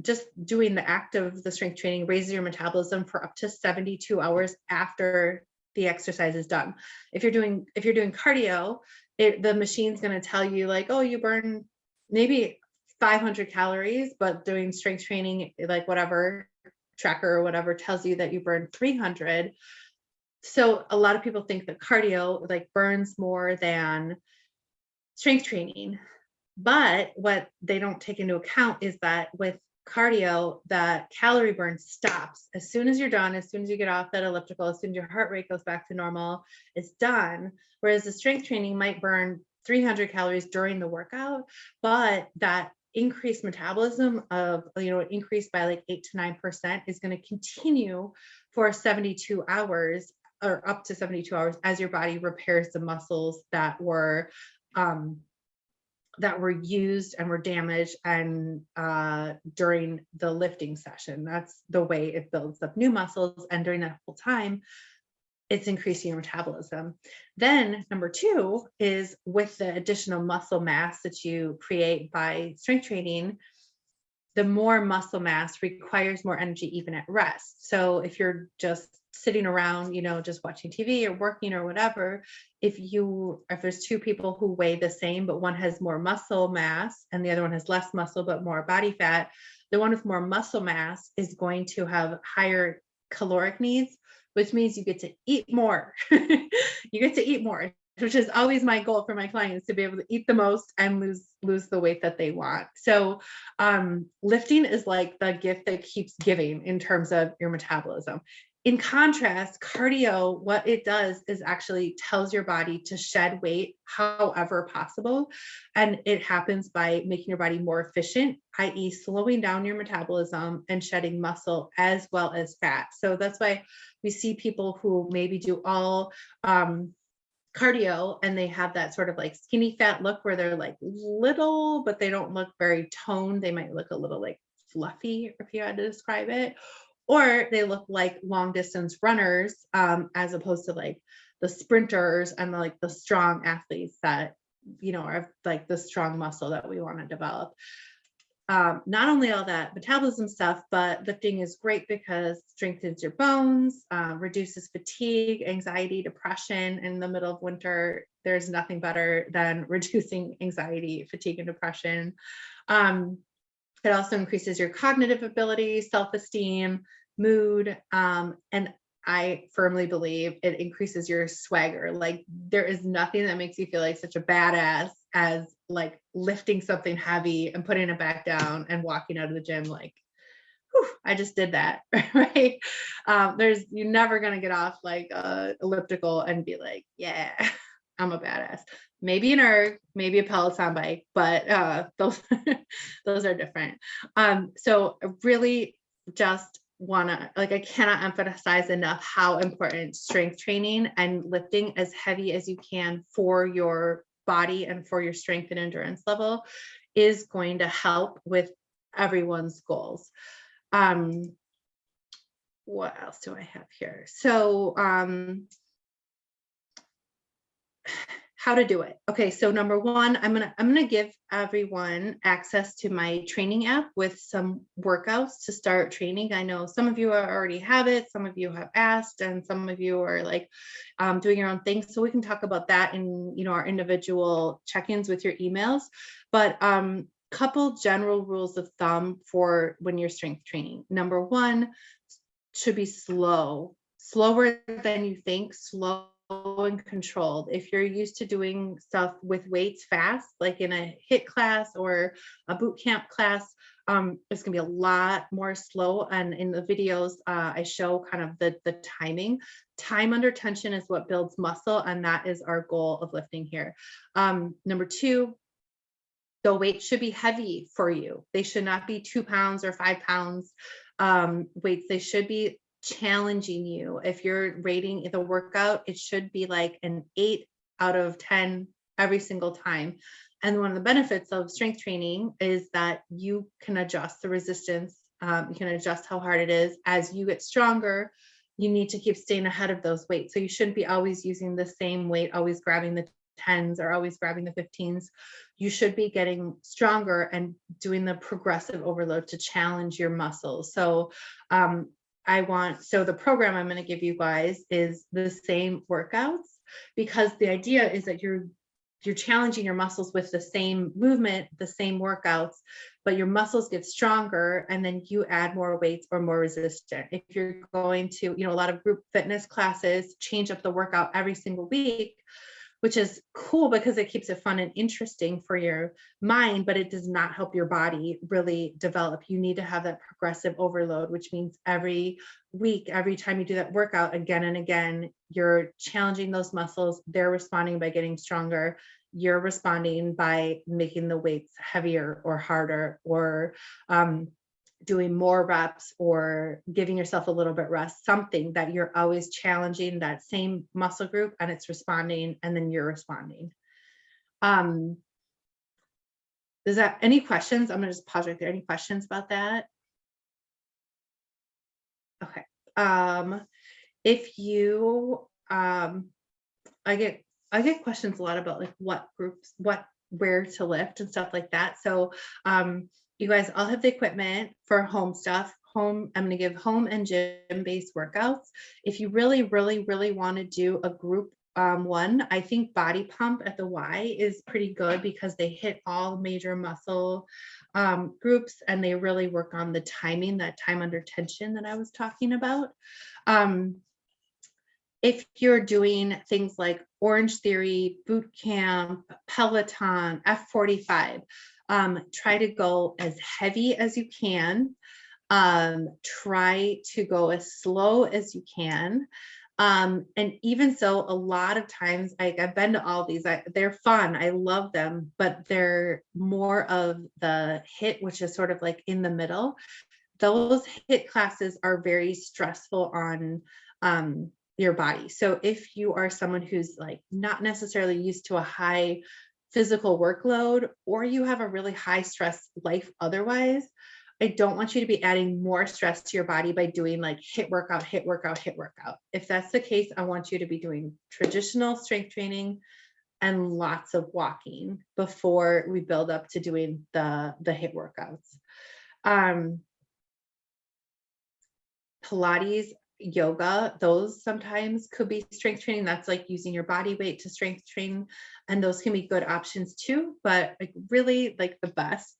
just doing the act of the strength training raises your metabolism for up to 72 hours after the exercise is done. If you're doing cardio, the machine's going to tell you like, oh, you burn maybe 500 calories, but doing strength training, like whatever tracker or whatever tells you that you burn 300. So a lot of people think that cardio like burns more than strength training. But what they don't take into account is that with cardio, that calorie burn stops as soon as you're done, as soon as you get off that elliptical, as soon as your heart rate goes back to normal, it's done. Whereas the strength training might burn 300 calories during the workout, but that increased metabolism of, increased by like 8 to 9% is going to continue for 72 hours or up to 72 hours as your body repairs the muscles that were used and were damaged and during the lifting session. That's the way it builds up new muscles. And during that whole time, it's increasing your metabolism. Then number two is with the additional muscle mass that you create by strength training, the more muscle mass requires more energy even at rest. So if you're just sitting around, just watching TV or working or whatever, if there's two people who weigh the same, but one has more muscle mass and the other one has less muscle, but more body fat, the one with more muscle mass is going to have higher caloric needs, which means you get to eat more. You get to eat more, which is always my goal for my clients, to be able to eat the most and lose the weight that they want. So lifting is like the gift that keeps giving in terms of your metabolism. In contrast, cardio, what it does is actually tells your body to shed weight however possible. And it happens by making your body more efficient, i.e. slowing down your metabolism and shedding muscle as well as fat. So that's why we see people who maybe do all cardio and they have that sort of like skinny fat look where they're like little, but they don't look very toned. They might look a little like fluffy, if you had to describe it. Or they look like long distance runners, as opposed to like the sprinters and the strong athletes that, are like the strong muscle that we want to develop. Not only all that metabolism stuff, but lifting is great because it strengthens your bones, reduces fatigue, anxiety, depression. In the middle of winter, there's nothing better than reducing anxiety, fatigue, and depression. It also increases your cognitive ability, self-esteem, mood, and I firmly believe it increases your swagger. Like there is nothing that makes you feel like such a badass as like lifting something heavy and putting it back down and walking out of the gym like, whew, I just did that, right? You're never gonna get off like elliptical and be like, yeah, I'm a badass. Maybe an erg, maybe a Peloton bike, but those are different. So really just I cannot emphasize enough how important strength training and lifting as heavy as you can for your body and for your strength and endurance level is going to help with everyone's goals. What else do I have here? So how to do it. Okay, so number one, I'm gonna give everyone access to my training app with some workouts to start training. I know some of you already have it, some of you have asked, and some of you are like doing your own thing. So we can talk about that in our individual check-ins with your emails. But couple general rules of thumb for when you're strength training. Number one, should be slower than you think, slow and controlled. If you're used to doing stuff with weights fast, like in a HIIT class or a boot camp class, it's gonna be a lot more slow. And in the videos, I show kind of the timing. Time under tension is what builds muscle, and that is our goal of lifting here. Number two, the weight should be heavy for you. They should not be 2 pounds or 5 pounds weights. They should be challenging you. If you're rating the workout, it should be like an 8 out of 10 every single time. And one of the benefits of strength training is that you can adjust the resistance. You can adjust how hard it is. As you get stronger, you need to keep staying ahead of those weights. So you shouldn't be always using the same weight, always grabbing the 10s or always grabbing the 15s. You should be getting stronger and doing the progressive overload to challenge your muscles. So the program I'm going to give you guys is the same workouts, because the idea is that you're challenging your muscles with the same movement, the same workouts, but your muscles get stronger, and then you add more weights or more resistance. If you're going to, a lot of group fitness classes change up the workout every single week, which is cool because it keeps it fun and interesting for your mind, but it does not help your body really develop. You need to have that progressive overload, which means every week, every time you do that workout again and again, you're challenging those muscles. They're responding by getting stronger. You're responding by making the weights heavier or harder, or doing more reps, or giving yourself a little bit rest, something that you're always challenging that same muscle group and it's responding, and then you're responding. Is that any questions? I'm gonna just pause right there. Any questions about that? Okay. If you, I get questions a lot about like what groups, where to lift and stuff like that. So, you guys all have the equipment for home stuff. I'm going to give home and gym-based workouts. If you really, really, really want to do a group one, I think Body Pump at the Y is pretty good because they hit all major muscle groups, and they really work on the timing, that time under tension that I was talking about. If you're doing things like Orange Theory, Boot Camp, Peloton, F45, try to go as heavy as you can. Try to go as slow as you can. And even so, a lot of times, I've been to all these, they're fun. I love them, but they're more of the HIIT, which is sort of like in the middle. Those HIIT classes are very stressful on your body. So if you are someone who's like not necessarily used to a high physical workload, or you have a really high stress life otherwise, I don't want you to be adding more stress to your body by doing like HIIT workout, HIIT workout, HIIT workout. If that's the case, I want you to be doing traditional strength training and lots of walking before we build up to doing the HIIT workouts. Pilates, yoga, those sometimes could be strength training. That's like using your body weight to strength train, and those can be good options too. But like really, like the best,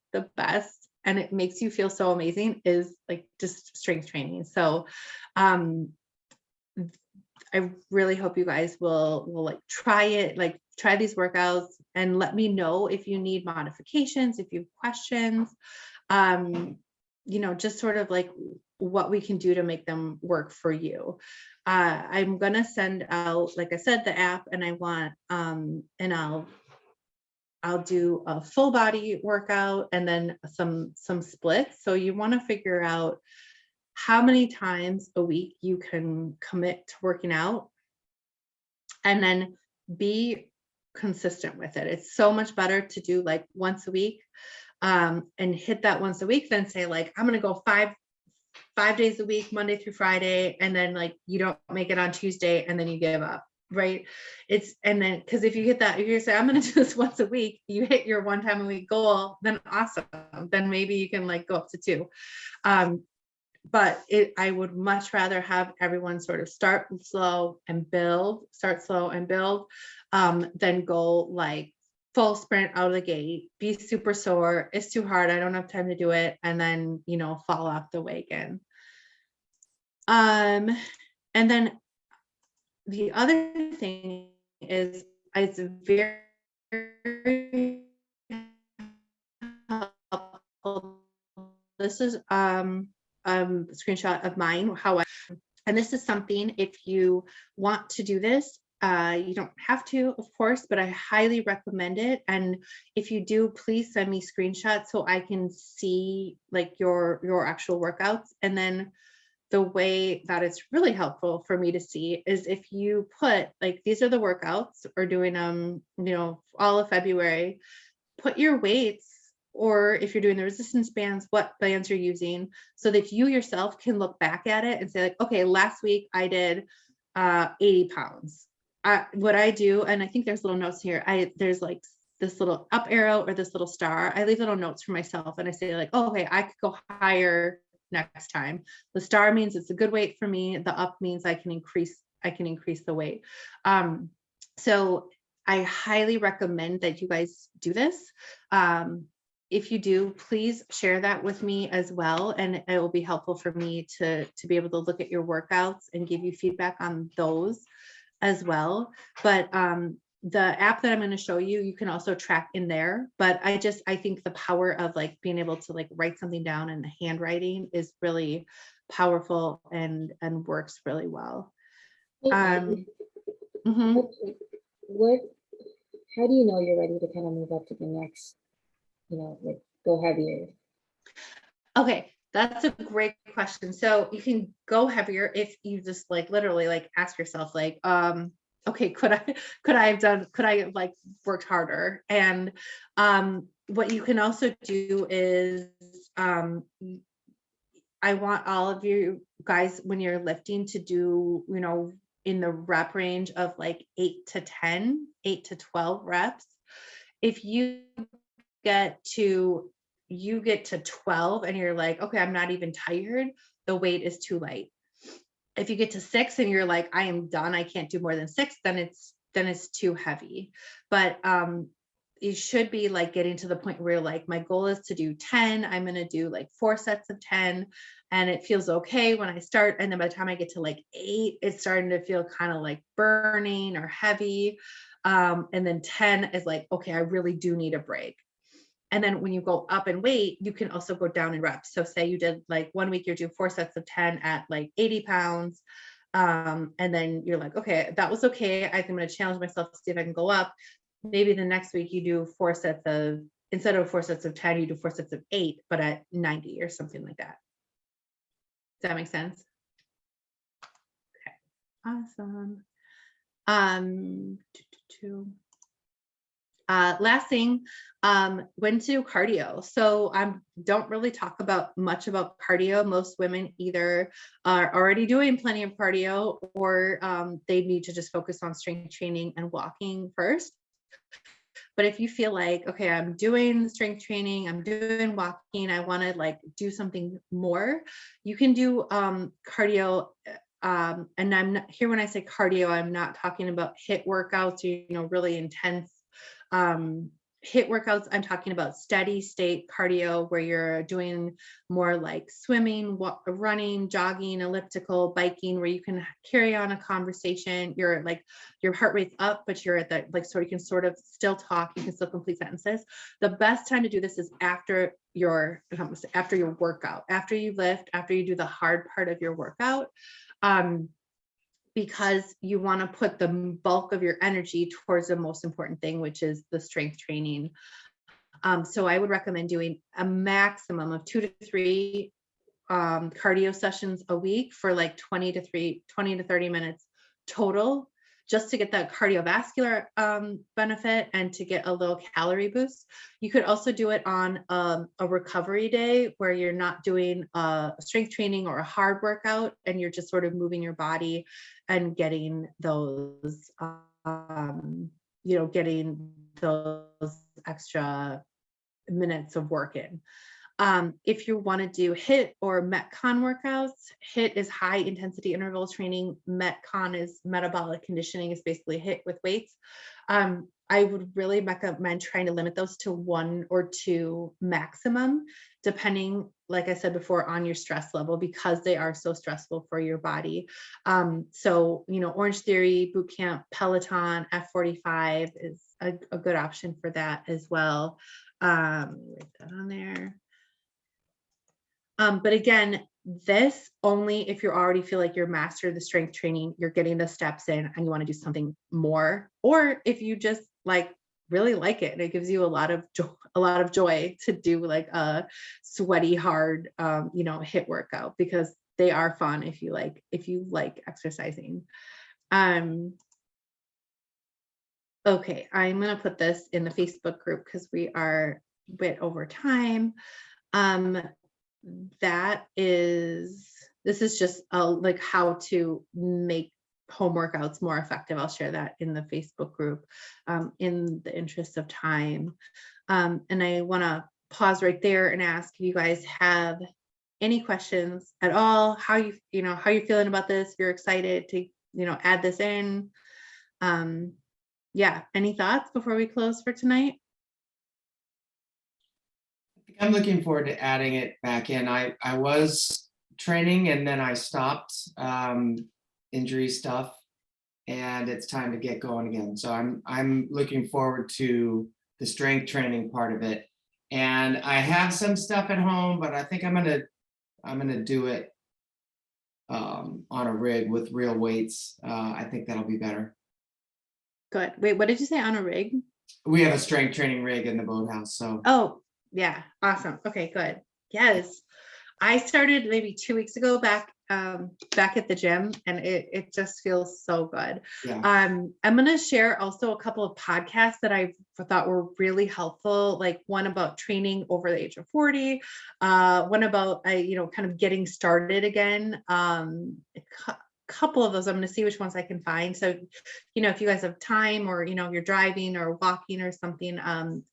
and it makes you feel so amazing, is like just strength training. So I really hope you guys will like try it, like try these workouts, and let me know if you need modifications, if you have questions, just sort of like what we can do to make them work for you. I'm gonna send out, like I said, the app, and I want and I'll do a full body workout and then some splits. So you want to figure out how many times a week you can commit to working out, and then be consistent with it. It's so much better to do like once a week and hit that once a week than say like, I'm going to go five days a week, Monday through Friday, and then like you don't make it on Tuesday and then you give up. right? And then, because if you hit that, if you say, I'm going to do this once a week, you hit your 1 time a week goal, then awesome. Then maybe you can like go up to 2. But I would much rather have everyone sort of start slow and build, than go like full sprint out of the gate, be super sore, it's too hard, I don't have time to do it, and then, fall off the wagon. And then the other thing is, it's very helpful. This is a screenshot of mine, and this is something, if you want to do this, you don't have to, of course, but I highly recommend it. And if you do, please send me screenshots so I can see like your actual workouts. And then the way that it's really helpful for me to see is if you put like, these are the workouts, or doing all of February, put your weights, or if you're doing the resistance bands, what bands you're using, so that you yourself can look back at it and say like, okay, last week I did 80 pounds. What I do, and I think there's little notes here, there's like this little up arrow or this little star. I leave little notes for myself, and I say like, oh, okay, I could go higher next time. The star means it's a good weight for me. The up means I can increase the weight. So I highly recommend that you guys do this. If you do, please share that with me as well. And it will be helpful for me to be able to look at your workouts and give you feedback on those as well. But the app that I'm going to show you, you can also track in there. But I think the power of like being able to like write something down in the handwriting is really powerful and works really well. Mhm. How do you know you're ready to kind of move up to the next, like go heavier? Okay, that's a great question. So you can go heavier if you just like literally like ask yourself like, okay, could I have like worked harder? And what you can also do is I want all of you guys, when you're lifting, to do, in the rep range of like 8 to 12 reps. If you get to 12 and you're like, okay, I'm not even tired, the weight is too light. If you get to 6 and you're like, I am done, I can't do more than 6, then it's too heavy. But you should be like getting to the point where like, my goal is to do 10. I'm going to do like 4 sets of 10, and it feels okay when I start. And then by the time I get to like 8, it's starting to feel kind of like burning or heavy. And then 10 is like, okay, I really do need a break. And then when you go up in weight, you can also go down in reps. So say you did like 1 week, you're doing 4 sets of 10 at like 80 pounds. And then you're like, okay, that was okay. I'm going to challenge myself to see if I can go up. Maybe the next week you do 4 sets of, instead of 4 sets of 10, you do 4 sets of 8, but at 90 or something like that. Does that make sense? Okay, awesome. Last thing, when to do cardio. So I don't really talk much about cardio. Most women either are already doing plenty of cardio, or they need to just focus on strength training and walking first. But if you feel like, okay, I'm doing strength training, I'm doing walking, I want to like do something more, you can do cardio. And I'm not here when I say cardio, I'm not talking about HIIT workouts, really intense HIIT workouts. I'm talking about steady state cardio, where you're doing more like swimming, running, jogging, elliptical, biking, where you can carry on a conversation. You're like, your heart rate's up, but you're at that, like, so you can sort of still talk, you can still complete sentences. The best time to do this is after your workout, after you lift, after you do the hard part of your workout. Because you want to put the bulk of your energy towards the most important thing, which is the strength training. So I would recommend doing a maximum of 2 to 3 cardio sessions a week for like 20 to 30 minutes total, just to get that cardiovascular benefit and to get a little calorie boost. You could also do it on a recovery day where you're not doing strength training or a hard workout, and you're just sort of moving your body and getting those, getting those extra minutes of work in. If you want to do HIIT or Metcon workouts, HIIT is high intensity interval training. Metcon is metabolic conditioning, is basically HIIT with weights. I would really recommend trying to limit those to 1 or 2 maximum, depending, like I said before, on your stress level, because they are so stressful for your body. So, Orange Theory, Bootcamp, Peloton, F45 is a good option for that as well. Write that on there. But again, this only if you already feel like you're mastered the strength training, you're getting the steps in, and you want to do something more, or if you just really like it and it gives you a lot of joy to do like a sweaty, hard, HIIT workout, because they are fun if you like exercising. Okay, I'm gonna put this in the Facebook group because we are a bit over time. This is just like how to make home workouts more effective. I'll share that in the Facebook group in the interest of time. And I want to pause right there and ask if you guys have any questions at all, how you're feeling about this, if you're excited to, add this in. Yeah, any thoughts before we close for tonight? I'm looking forward to adding it back in. I was training and then I stopped, injury stuff, and it's time to get going again. So I'm looking forward to the strength training part of it. And I have some stuff at home, but I think I'm gonna do it on a rig with real weights. I think that'll be better. Good. Wait, what did you say, on a rig? We have a strength training rig in the boathouse, so. Oh, yeah. Awesome. Okay, good. Yes. I started maybe 2 weeks ago back at the gym, and it just feels so good. Yeah. I'm going to share also a couple of podcasts that I thought were really helpful, like one about training over the age of 40, one about, kind of getting started again. Couple of those, I'm going to see which ones I can find. So, if you guys have time, or, you're driving or walking or something,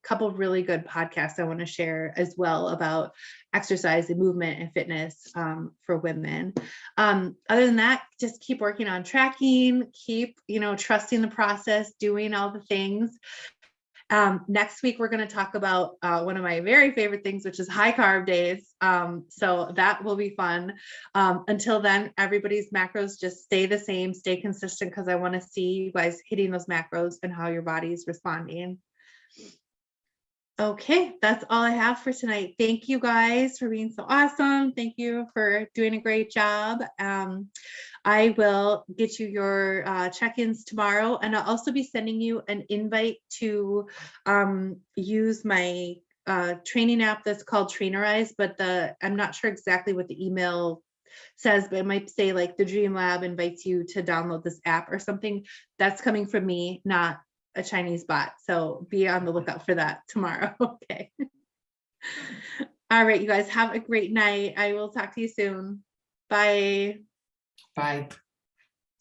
couple of really good podcasts I want to share as well about exercise and movement and fitness for women. Other than that, just keep working on tracking, keep, trusting the process, doing all the things. Next week, we're going to talk about one of my very favorite things, which is high carb days. So that will be fun. Until then, everybody's macros just stay the same, stay consistent, because I want to see you guys hitting those macros and how your body's responding. Okay, that's all I have for tonight. Thank you guys for being so awesome. Thank you for doing a great job. I will get you your check-ins tomorrow, and I'll also be sending you an invite to use my training app that's called Trainerize, but I'm not sure exactly what the email says, but it might say like the Dream Lab invites you to download this app or something. That's coming from me, not a Chinese bot. So be on the lookout for that tomorrow. Okay. All right, you guys have a great night. I will talk to you soon. Bye. Bye.